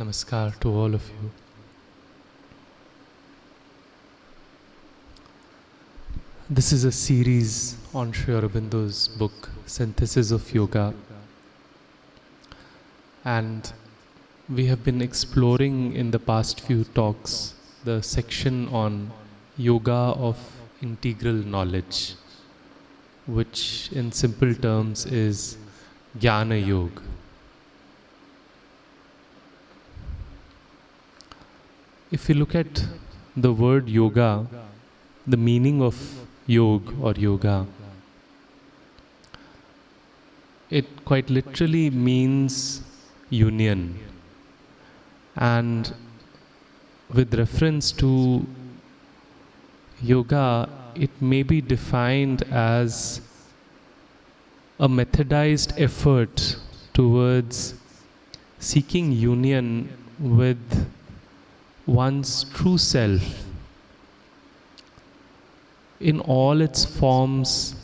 Namaskar to all of you. This is a series on Sri Aurobindo's book, Synthesis of Yoga. And we have been exploring in the past few talks the section on Yoga of Integral Knowledge, which in simple terms is Jnana Yoga. If you look at the word yoga, the meaning of yoga or yoga, it quite literally means union. And with reference to yoga, it may be defined as a methodized effort towards seeking union with one's true self in all its forms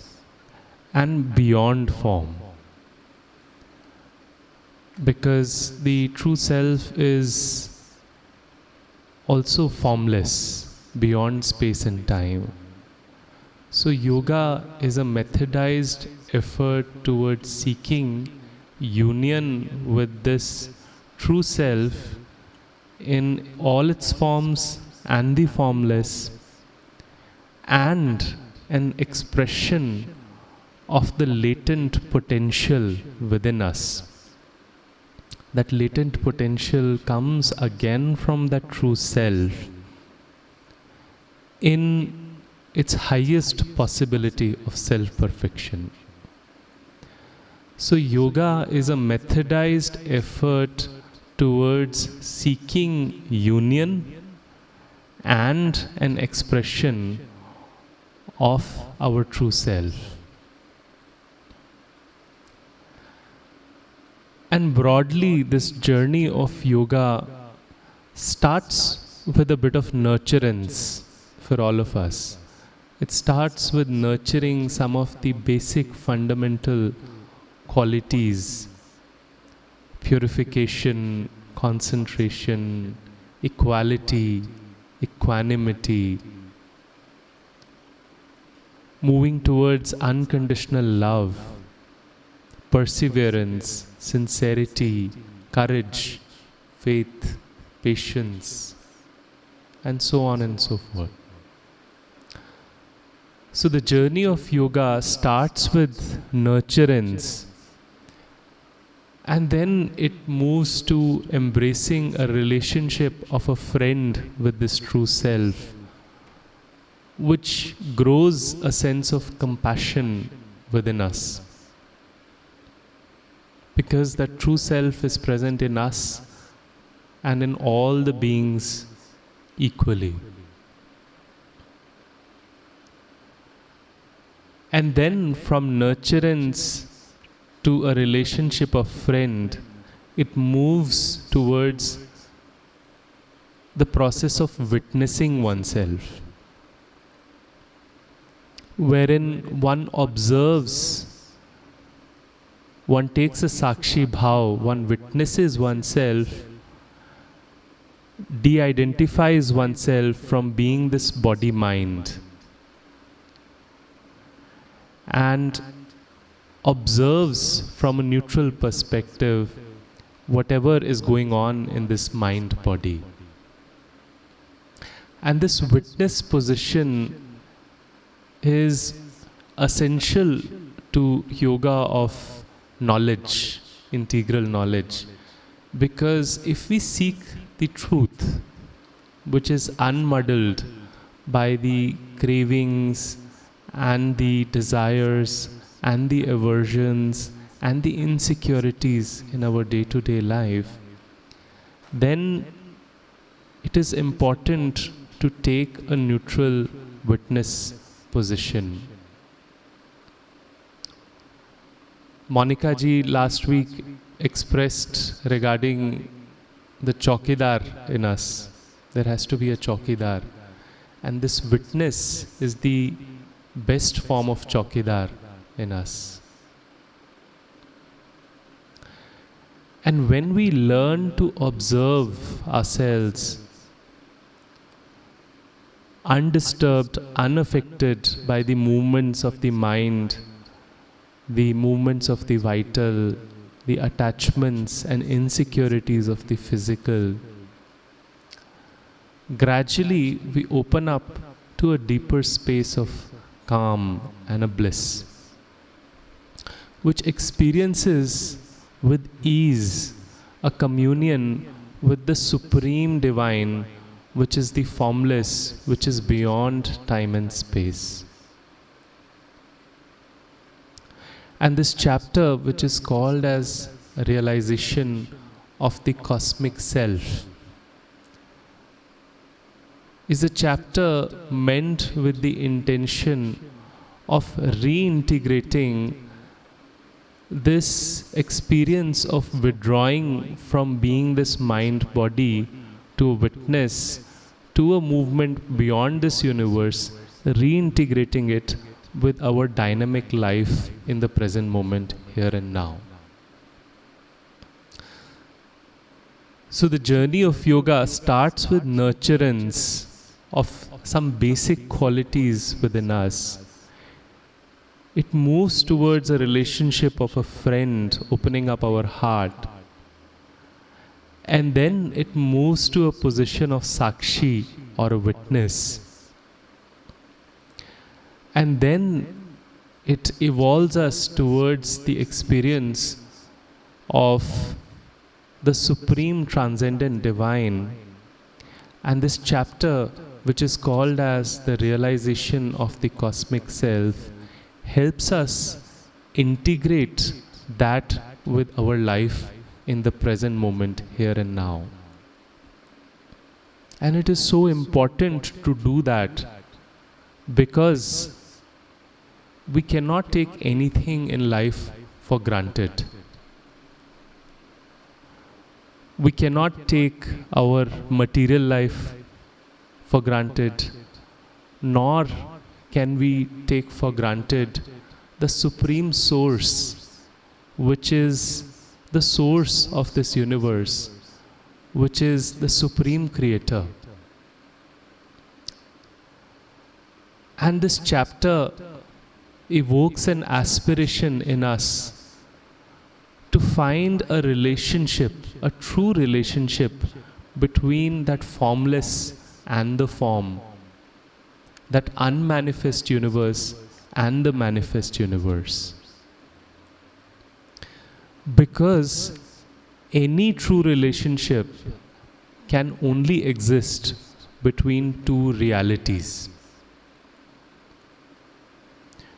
and beyond form. Because the true self is also formless, beyond space and time. So yoga is a methodized effort towards seeking union with this true self in all its forms and the formless, and an expression of the latent potential within us. That latent potential comes again from that true self in its highest possibility of self-perfection. So yoga is a methodized effort towards seeking union and an expression of our true self. And broadly, this journey of yoga starts with a bit of nurturance for all of us. It starts with nurturing some of the basic fundamental qualities: purification, concentration, equality, equanimity, moving towards unconditional love, perseverance, sincerity, courage, faith, patience, and so on and so forth. So the journey of yoga starts with nurturance, and then it moves to embracing a relationship of a friend with this true self, which grows a sense of compassion within us. Because that true self is present in us and in all the beings equally. And then from nurturance to a relationship of friend, it moves towards the process of witnessing oneself, wherein one observes, one takes a sakshi bhav, one witnesses oneself, de-identifies oneself from being this body-mind, and observes from a neutral perspective whatever is going on in this mind-body. And this witness position is essential to yoga of knowledge, integral knowledge. Because if we seek the truth, which is unmuddled by the cravings and the desires and the aversions and the insecurities in our day-to-day life, then it is important to take a neutral witness position. Monica ji last week expressed regarding the chowkidar in us. There has to be a chowkidar. And this witness is the best form of chowkidar in us. And when we learn to observe ourselves undisturbed, unaffected by the movements of the mind, the movements of the vital, the attachments and insecurities of the physical, gradually we open up to a deeper space of calm and a bliss, which experiences with ease a communion with the Supreme Divine, which is the formless, which is beyond time and space. And this chapter, which is called as Realization of the Cosmic Self, is a chapter meant with the intention of reintegrating this experience of withdrawing from being this mind-body to a witness, to a movement beyond this universe, reintegrating it with our dynamic life in the present moment, here and now. So the journey of yoga starts with nurturance of some basic qualities within us. It moves towards a relationship of a friend, opening up our heart. And then it moves to a position of sakshi or a witness. And then it evolves us towards the experience of the Supreme Transcendent Divine. And this chapter, which is called as the Realization of the Cosmic Self, helps us integrate that with our life in the present moment, here and now. And it is so important to do that because we cannot take anything in life for granted. We cannot take our material life for granted, nor can we take for granted the Supreme Source, which is the source of this universe, which is the Supreme Creator. And this chapter evokes an aspiration in us to find a relationship, a true relationship between that formless and the form, that unmanifest universe and the manifest universe. Because any true relationship can only exist between two realities.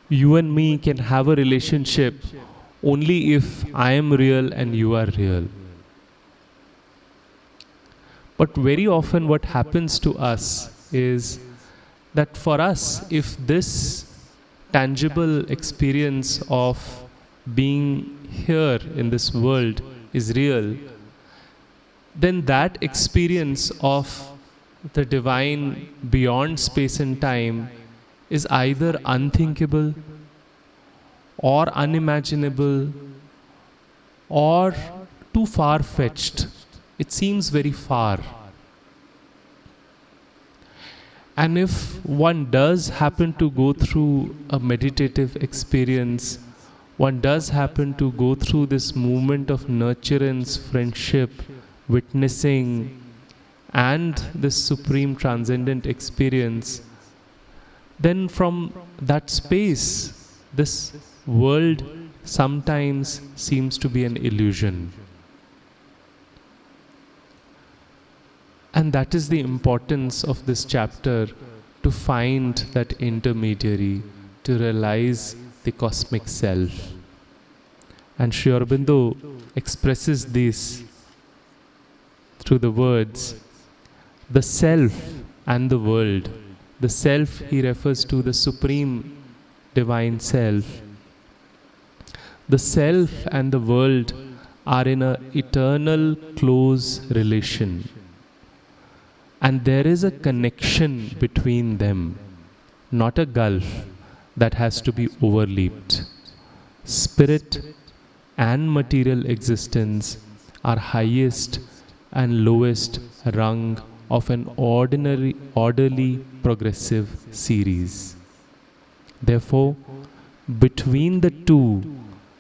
You and me can have a relationship only if I am real and you are real. But very often what happens to us is that for us, if this tangible experience of being here in this world is real, then that experience of the divine beyond space and time is either unthinkable or unimaginable or too far-fetched. It seems very far. And if one does happen to go through a meditative experience, one does happen to go through this movement of nurturance, friendship, witnessing, and this supreme transcendent experience, then from that space, this world sometimes seems to be an illusion. And that is the importance of this chapter, to find that intermediary, to realize the cosmic self. And Sri Aurobindo expresses this through the words, the self and the world. The self he refers to the supreme divine self. The self and the world are in an eternal close relation. And there is a connection between them, not a gulf that has to be overleaped. Spirit and material existence are highest and lowest rung of an orderly progressive series. Therefore, between the two,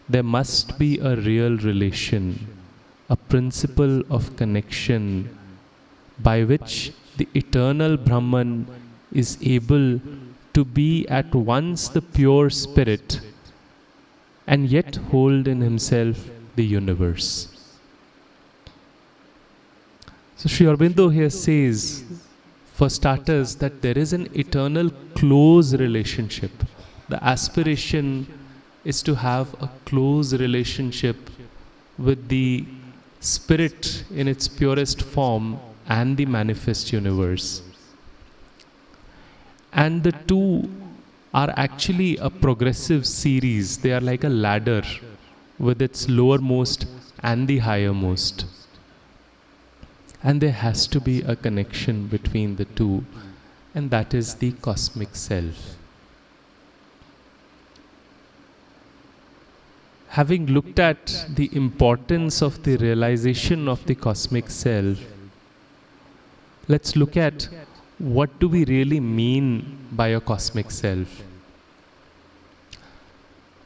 there must be a real relation, a principle of connection by which the eternal Brahman is able to be at once the pure spirit and yet hold in himself the universe. So Sri Aurobindo here says, for starters, that there is an eternal close relationship. The aspiration is to have a close relationship with the spirit in its purest form and the manifest universe. And the two are actually a progressive series. They are like a ladder with its lowermost and the highermost. And there has to be a connection between the two, and that is the cosmic self. Having looked at the importance of the realization of the cosmic self, let's look at what do we really mean by a cosmic self.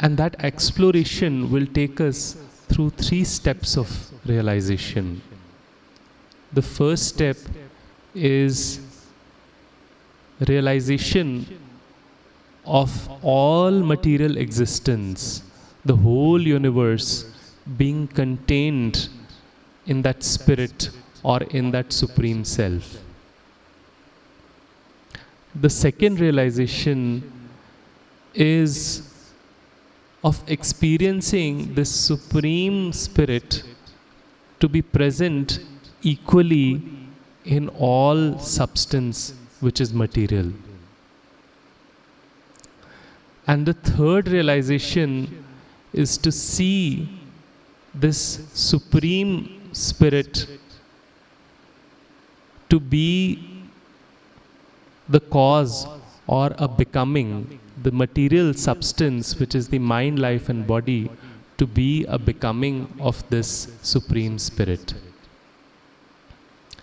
And that exploration will take us through 3 steps of realization. The first step is realization of all material existence, the whole universe being contained in that spirit or in that supreme self. The second realization is of experiencing this supreme spirit to be present equally in all substance which is material. And the third realization is to see this supreme spirit to be the cause or a becoming, the material substance which is the mind, life and body, to be a becoming of this supreme spirit.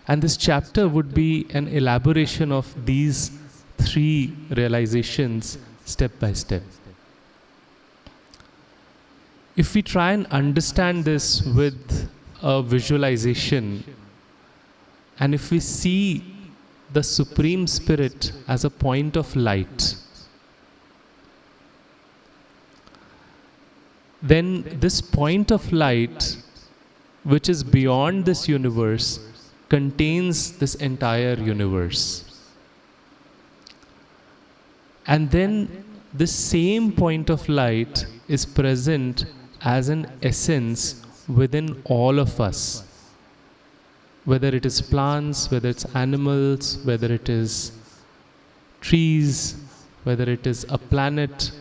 And this chapter would be an elaboration of these 3 realizations step by step. If we try and understand this with a visualization, and if we see the Supreme Spirit as a point of light, then this point of light, which is beyond this universe, contains this entire universe. And then this same point of light is present as an essence within all of us. Whether it is plants, whether it's animals, whether it is trees, whether it is a planet,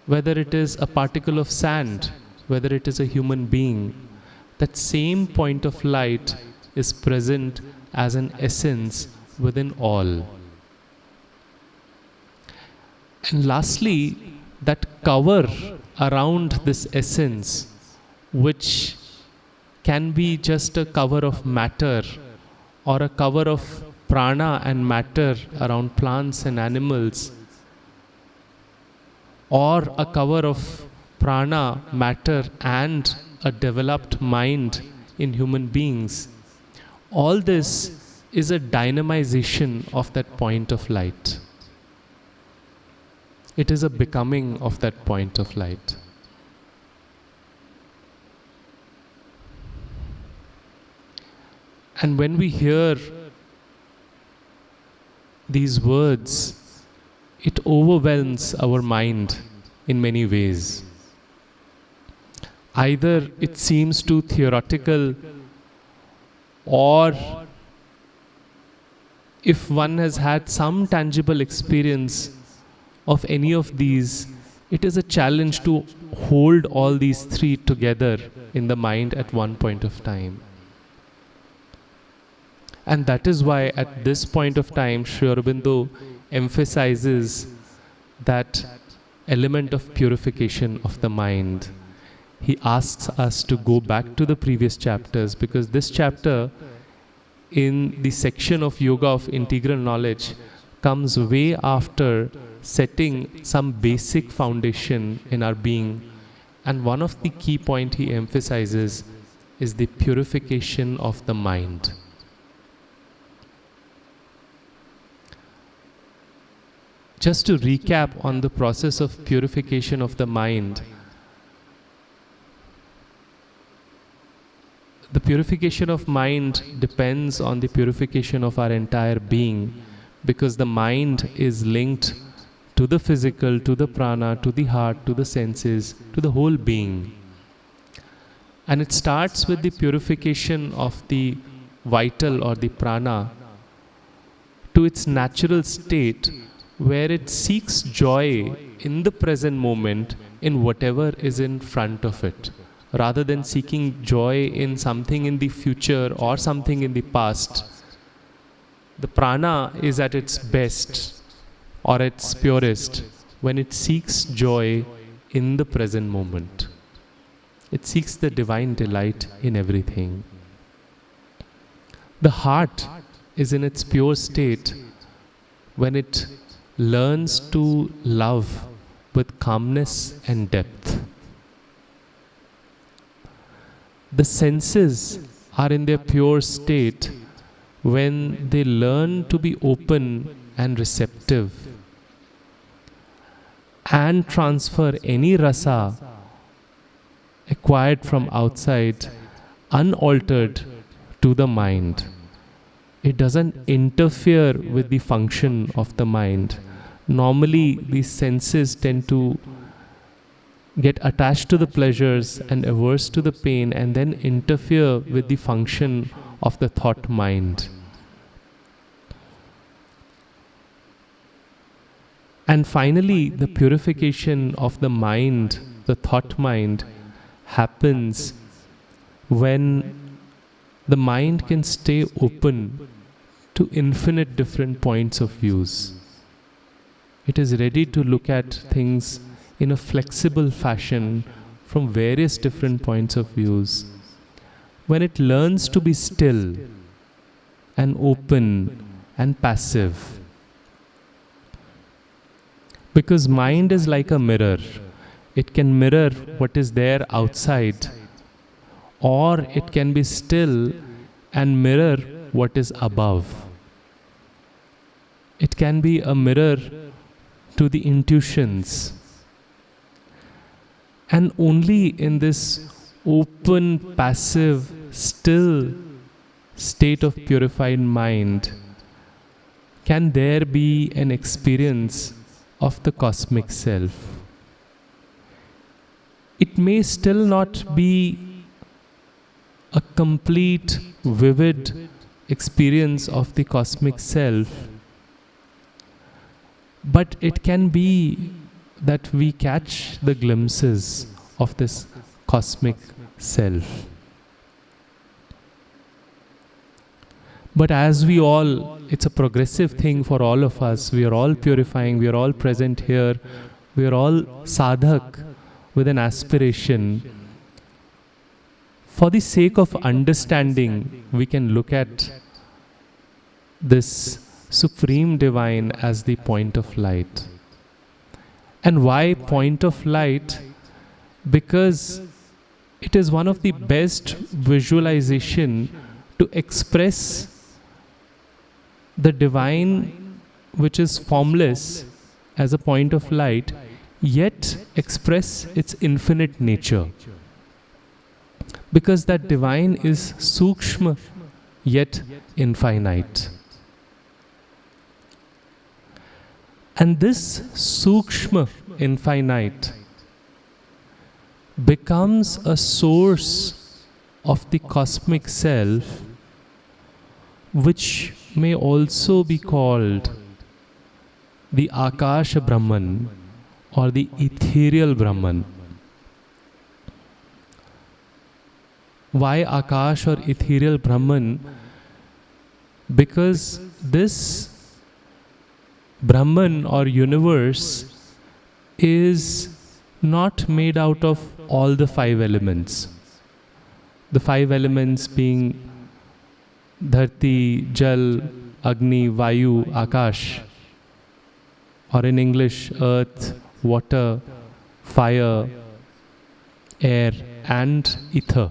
whether it is a particle of sand, whether it is a human being, that same point of light is present as an essence within all. And lastly, that cover around this essence, which can be just a cover of matter or a cover of prana and matter around plants and animals, or a cover of prana, matter and a developed mind in human beings. All this is a dynamization of that point of light. It is a becoming of that point of light. And when we hear these words, it overwhelms our mind in many ways. Either it seems too theoretical, or if one has had some tangible experience of any of these, it is a challenge to hold all these 3 together in the mind at one point of time. And that is why at this point of time, Sri Aurobindo emphasizes that element of purification of the mind. he asks us to go back to the previous chapters, because this chapter in the section of Yoga of Integral Knowledge comes way after setting some basic foundation in our being. And one of the key points he emphasizes is the purification of the mind. Just to recap on the process of purification of the mind, the purification of mind depends on the purification of our entire being, because the mind is linked to the physical, to the prana, to the heart, to the senses, to the whole being. And it starts with the purification of the vital or the prana to its natural state, where it seeks joy in the present moment in whatever is in front of it, rather than seeking joy in something in the future or something in the past. The prana is at its best or its purest when it seeks joy in the present moment. It seeks the divine delight in everything. The heart is in its pure state when it learns to love with calmness and depth. The senses are in their pure state when they learn to be open and receptive and transfer any rasa acquired from outside unaltered to the mind. It doesn't interfere with the function of the mind. Normally, these senses tend to get attached to the pleasures and averse to the pain, and then interfere with the function of the thought mind. And finally, the purification of the mind, the thought mind, happens when the mind can stay open to infinite different points of views. It is ready to look at things in a flexible fashion from various different points of views. When it learns to be still and open and passive. Because mind is like a mirror. It can mirror what is there outside, or it can be still and mirror what is above. It can be a mirror to the intuitions. And only in this open, passive, still state of purified mind can there be an experience of the cosmic self. It may still not be a complete, vivid experience of the cosmic self, but it can be that we catch the glimpses of this cosmic self. But as we all, it's a progressive thing for all of us. We are all purifying, we are all present here, we are all sadhak with an aspiration. For the sake of understanding, we can look at this Supreme Divine as the point of light. And why point of light? Because it is one of the best visualization to express the divine which is formless as a point of light, yet express its infinite nature. Because that divine is sukshma yet infinite. And this sukshma infinite becomes a source of the cosmic self, which may also be called the Akasha Brahman or the ethereal Brahman. Why Akash or ethereal Brahman? Because this Brahman or universe is not made out of all the five elements. The five elements being Dharti, Jal, Agni, Vayu, Akash, or in English, earth, water, fire, air, and ether.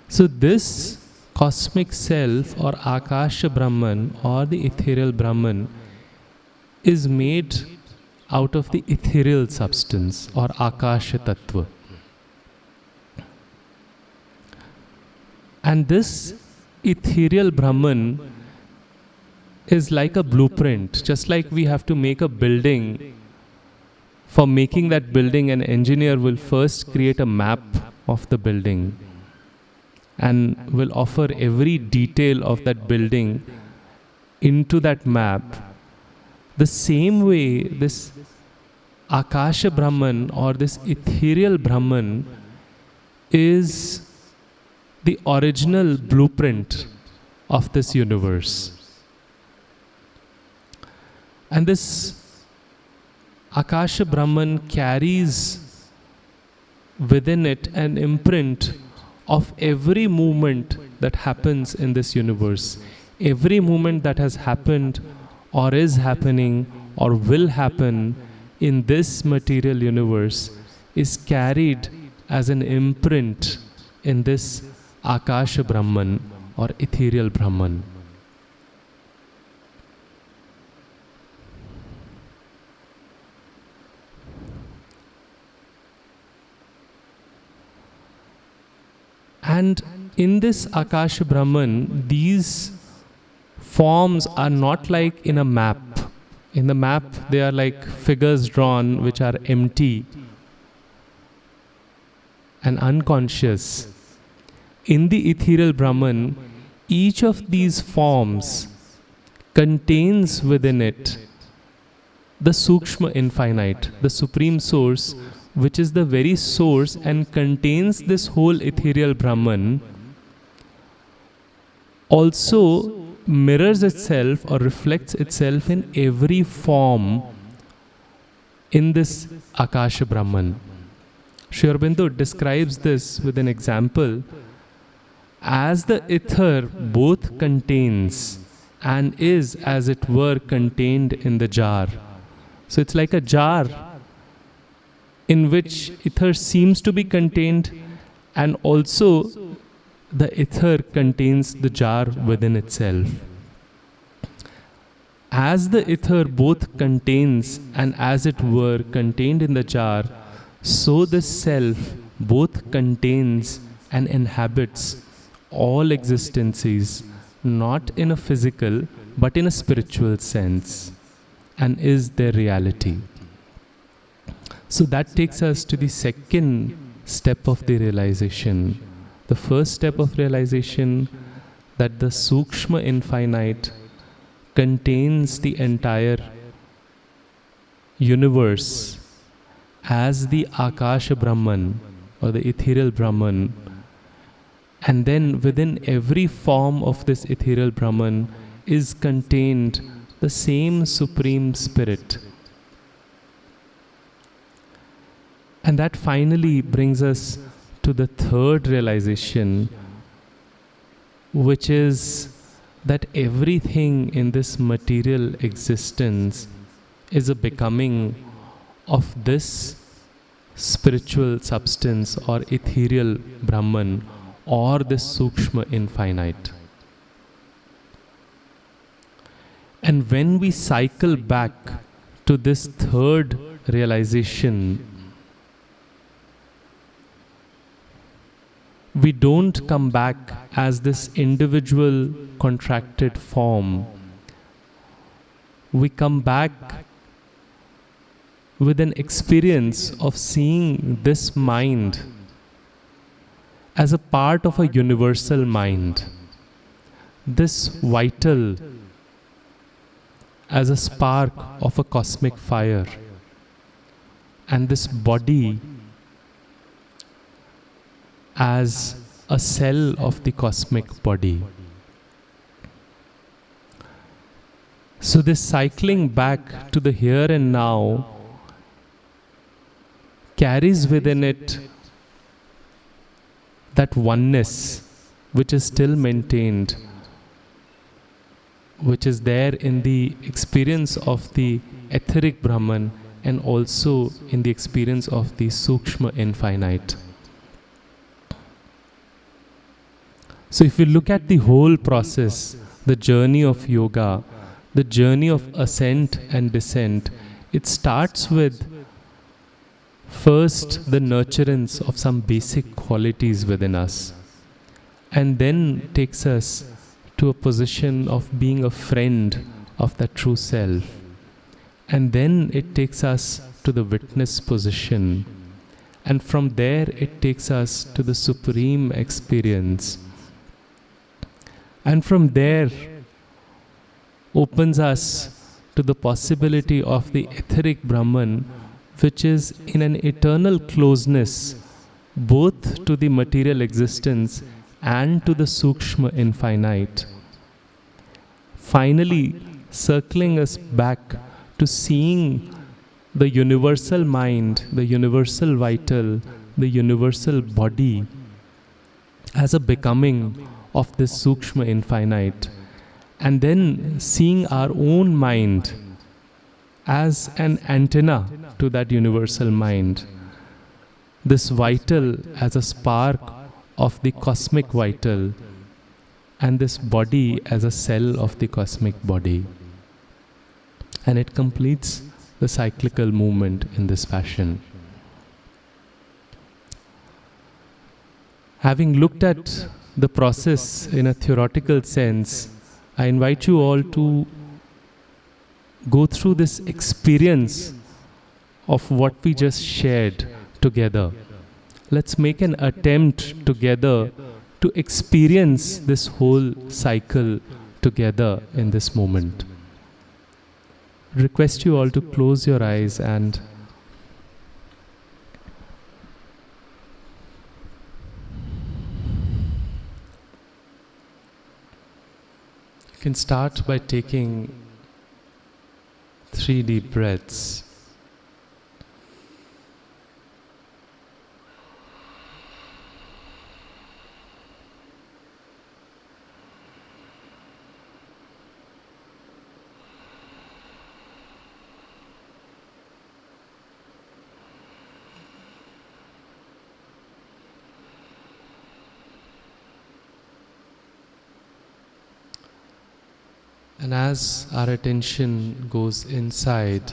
So this cosmic self, or Akasha Brahman, or the ethereal Brahman, is made out of the ethereal substance, or Akasha Tattva. And this ethereal Brahman is like a blueprint. Just like we have to make a building, for making that building, an engineer will first create a map of the building and will offer every detail of that building into that map. The same way, this Akasha Brahman, or this ethereal Brahman, is the original blueprint of this universe. And this Akasha Brahman carries within it an imprint of every movement that happens in this universe. Every movement that has happened, or is happening, or will happen in this material universe is carried as an imprint in this Akasha Brahman, or ethereal Brahman. And in this Akasha Brahman, these forms are not like in a map. In the map, they are like figures drawn which are empty and unconscious. In the ethereal Brahman, each of these forms contains within it the Sukshma infinite, the Supreme Source, which is the very source and contains this whole ethereal Brahman, also mirrors itself or reflects itself in every form in this Akasha Brahman. Sri Aurobindo describes this with an example. As the ether both contains and is, as it were, contained in the jar. So it's like a jar in which ether seems to be contained, and also the ether contains the jar within itself. As the ether both contains and, as it were, contained in the jar, so the self both contains and inhabits all existences, not in a physical but in a spiritual sense, and is their reality. So that takes us to the second step of the realization. The first step of realization, that the Sukshma infinite contains the entire universe as the Akasha Brahman, or the ethereal Brahman. And then within every form of this ethereal Brahman is contained the same Supreme Spirit. And that finally brings us to the third realization, which is that everything in this material existence is a becoming of this spiritual substance, or ethereal Brahman, or this Sukshma infinite. And when we cycle back to this third realization, we don't come back as this individual contracted form. We come back with an experience of seeing this mind as a part of a universal mind, this vital as a spark of a cosmic fire, and this body as a cell of the cosmic body. So this cycling back to the here and now carries within it that oneness which is still maintained, which is there in the experience of the etheric Brahman and also in the experience of the Sukshma infinite. So if you look at the whole process, the journey of yoga, the journey of ascent and descent, it starts with first the nurturance of some basic qualities within us, and then takes us to a position of being a friend of that true self. And then it takes us to the witness position. And from there it takes us to the supreme experience. And from there opens us to the possibility of the etheric Brahman, which is in an eternal closeness both to the material existence and to the Sukshma infinite. Finally, circling us back to seeing the universal mind, the universal vital, the universal body as a becoming of this Sukshma infinite, and then seeing our own mind as an antenna to that universal mind, this vital as a spark of the cosmic vital, and this body as a cell of the cosmic body. And it completes the cyclical movement in this fashion. Having looked at the process in a theoretical sense, I invite you all to go through this experience of what we just shared together. Let's make an attempt together to experience this whole cycle together in this moment. Request you all to close your eyes and you can start by taking 3 deep breaths. And as our attention goes inside,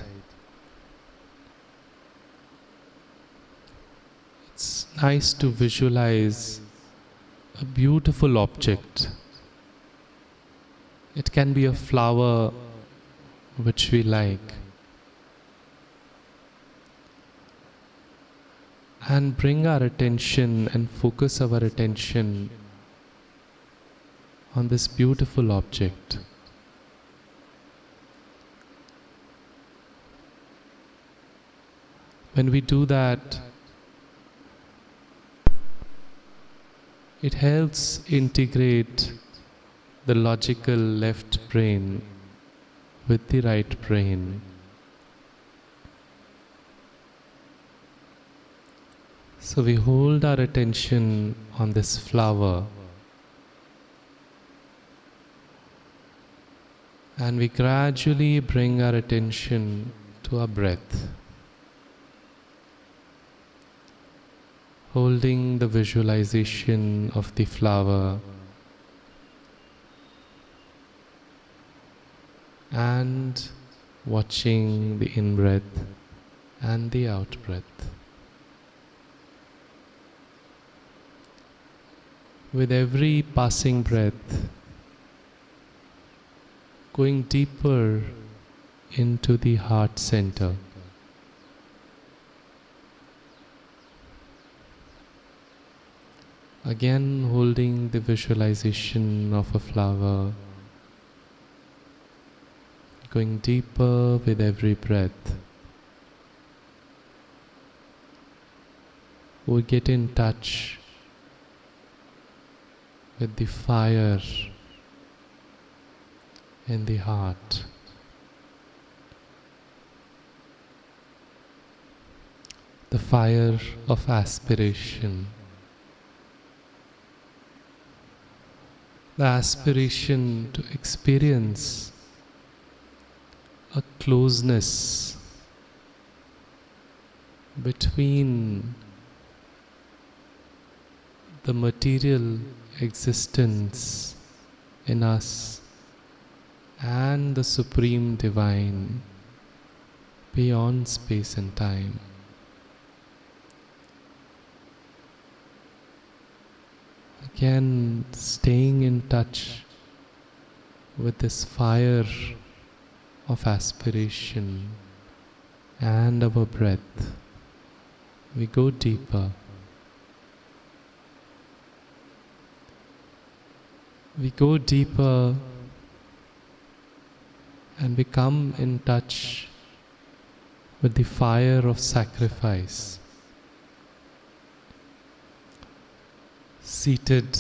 it's nice to visualize a beautiful object. It can be a flower which we like. And bring our attention and focus our attention on this beautiful object. When we do that, it helps integrate the logical left brain with the right brain. So we hold our attention on this flower and we gradually bring our attention to our breath, holding the visualization of the flower and watching the in-breath and the out-breath. With every passing breath, going deeper into the heart center. Again, holding the visualization of a flower, going deeper with every breath. We get in touch with the fire in the heart. the fire of aspiration, the aspiration to experience a closeness between the material existence in us and the Supreme Divine beyond space and time. Again, staying in touch with this fire of aspiration and our breath, we go deeper. We go deeper and become in touch with the fire of sacrifice, seated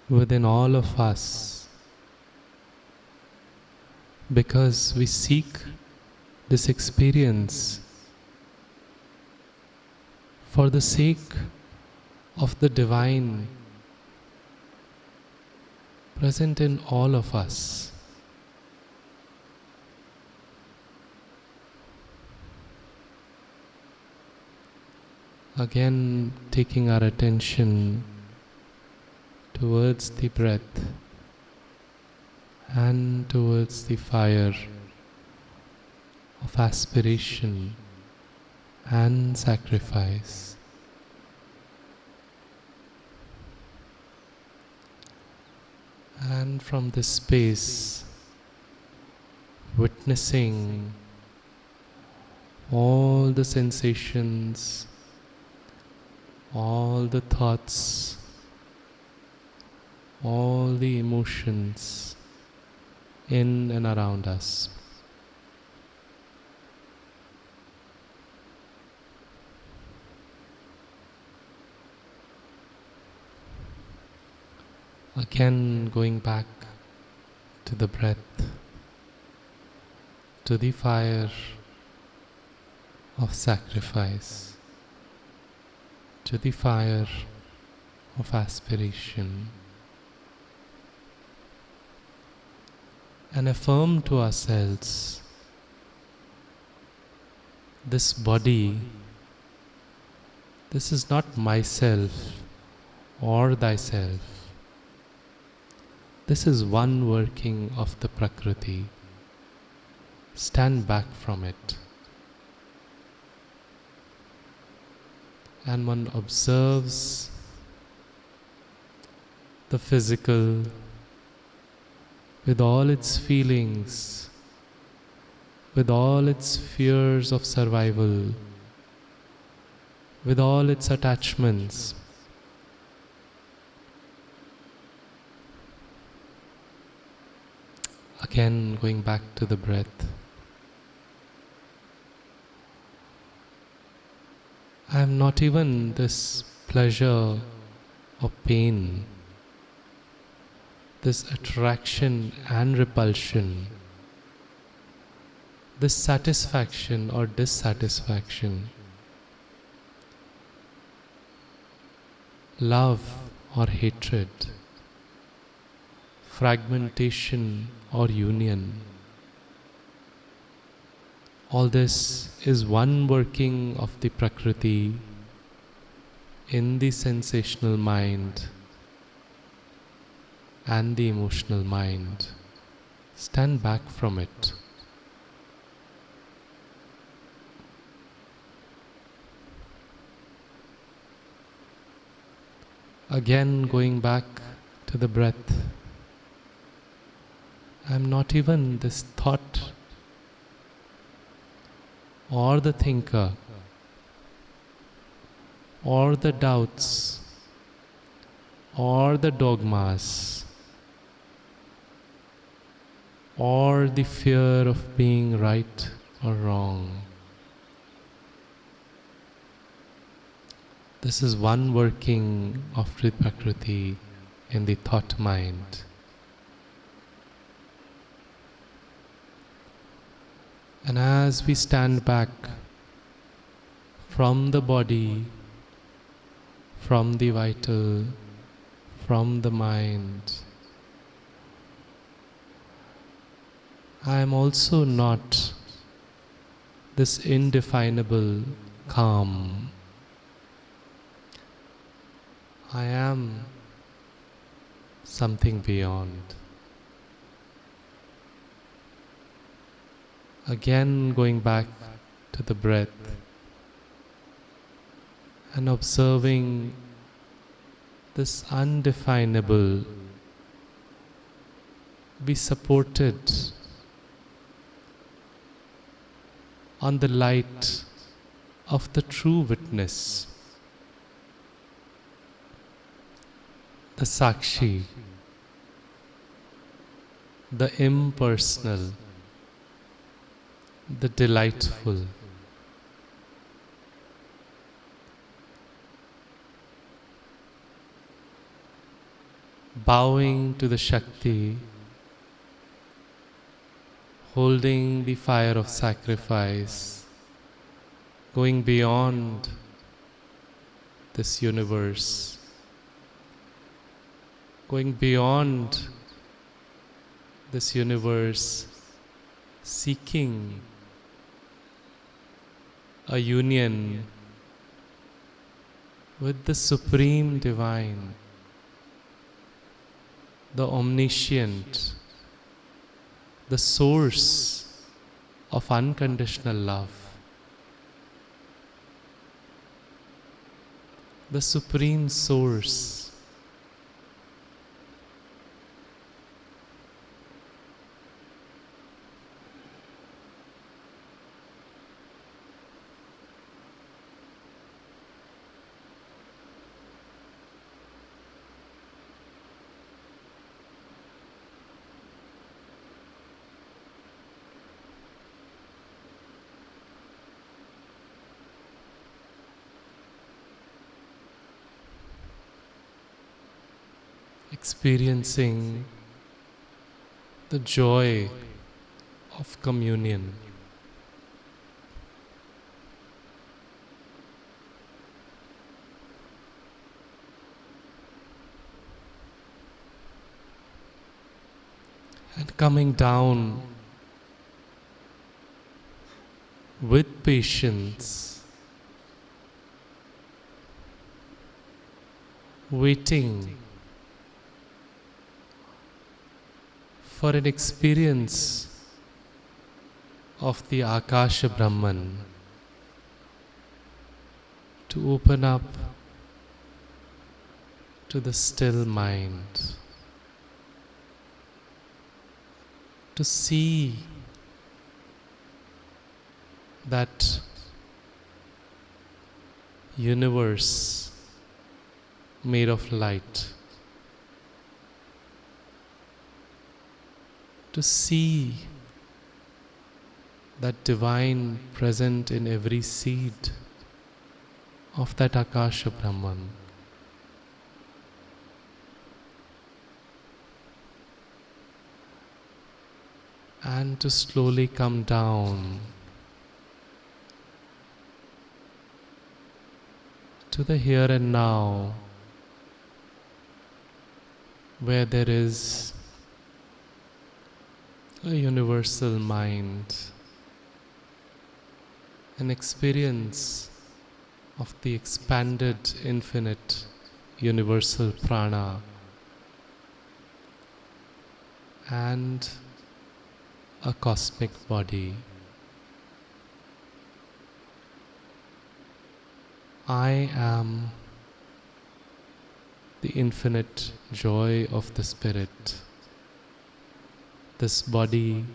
within all of us, because we seek this experience for the sake of the Divine present in all of us. Again, taking our attention towards the breath and towards the fire of aspiration and sacrifice. And from this space, witnessing all the sensations, all the thoughts, all the emotions in and around us. Again, going back to the breath, to the fire of sacrifice, to the fire of aspiration, and affirm to ourselves, this body, this is not myself or thyself. This is one working of the Prakriti. Stand back from it. And one observes the physical with all its feelings, with all its fears of survival, with all its attachments. Again, going back to the breath. I am not even this pleasure or pain, this attraction and repulsion, this satisfaction or dissatisfaction, love or hatred, fragmentation or union. All this is one working of the Prakriti in the sensational mind and the emotional mind. Stand back from it. Again, going back to the breath. I am not even this thought or the thinker or the doubts or the dogmas or the fear of being right or wrong. This is one working of the Prakriti in the thought mind. And as we stand back from the body, from the vital, from the mind. I am also not this indefinable calm. I am something beyond. Again, going back to the breath and observing this undefinable be supported on the light of the true witness, the Sakshi, the impersonal, the delightful. Bowing to the Shakti, holding the fire of sacrifice, going beyond this universe, going beyond this universe, seeking a union with the Supreme Divine, the Omniscient, the source of unconditional love, the Supreme Source. Experiencing the joy of communion. And coming down with patience, waiting for an experience of the Akasha Brahman to open up to the still mind, to see that universe made of light, to see that divine present in every seed of that Akasha Brahman. And to slowly come down to the here and now, where there is a universal mind, an experience of the expanded infinite universal prana, and a cosmic body. I am the infinite joy of the Spirit. This body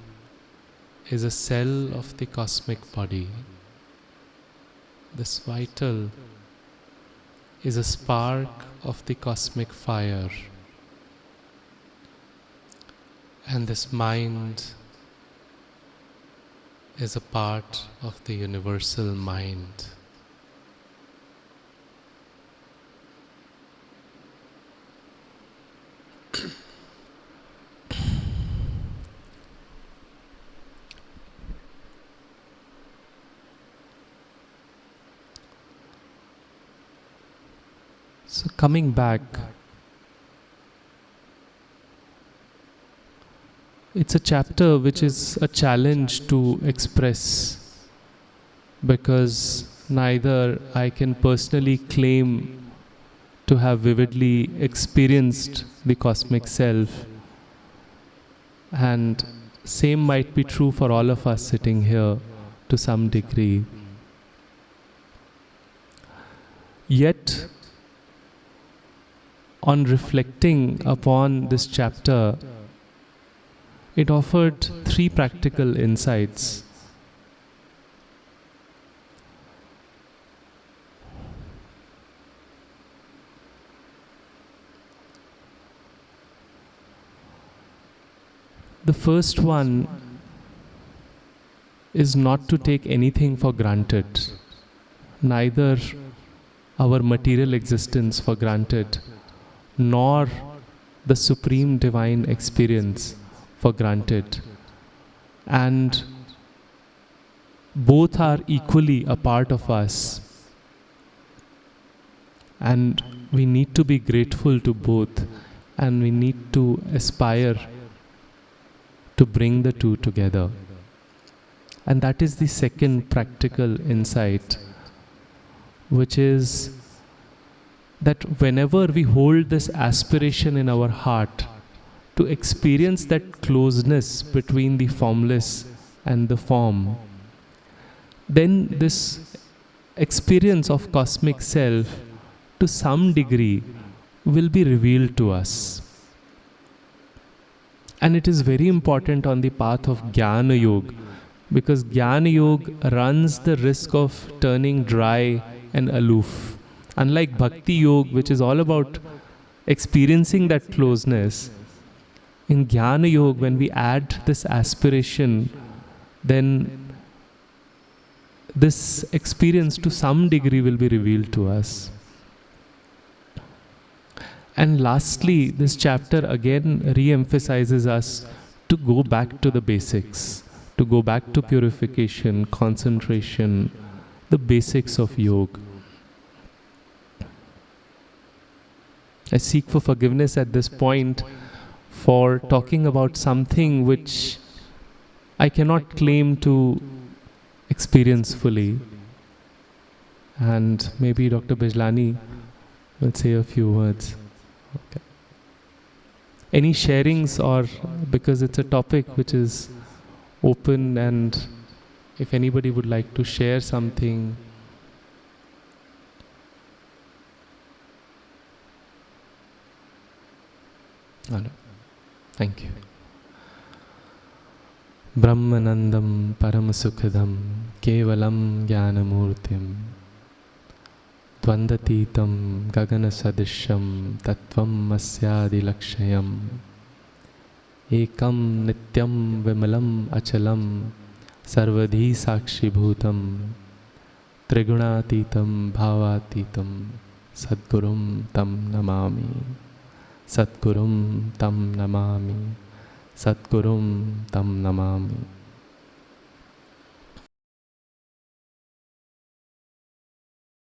is a cell of the cosmic body. This vital is a spark of the cosmic fire. And this mind is a part of the universal mind. So coming back, it's a chapter which is a challenge to express, because neither I can personally claim to have vividly experienced the cosmic self, and same might be true for all of us sitting here to some degree. Yet, on reflecting upon this chapter, it offered 3 practical insights. The first one is not to take anything for granted, neither our material existence for granted, nor the supreme divine experience for granted. And both are equally a part of us. And we need to be grateful to both, and we need to aspire to bring the two together. And that is the second practical insight, which is that whenever we hold this aspiration in our heart to experience that closeness between the formless and the form, then this experience of cosmic self to some degree will be revealed to us. And it is very important on the path of Jnana Yoga, because Jnana Yoga runs the risk of turning dry and aloof. Unlike Bhakti Yoga, which is all about experiencing that closeness, in Jnana Yoga, when we add this aspiration, then this experience to some degree will be revealed to us. And lastly, this chapter again re-emphasizes us to go back to the basics, to go back to purification, concentration, the basics of yoga. I seek for forgiveness at this point for talking about something which I cannot claim to experience fully. And maybe Dr. Bijlani will say a few words. Okay. Any sharings, or because it's a topic which is open, and if anybody would like to share something. Oh, no. Thank you. Brahmanandam Paramasukhadam Kevalam Jnanamurtim Dvandatitam Gaganasadisham Tattvam Masyadi Lakshayam Ekam Nityam Vimalam Achalam Sarvadhi Sakshi Bhutam Triguna-atitam Bhavatitam Sadgurum Tam Namami Sadgurum Tam Namami Sadgurum Tam Namami.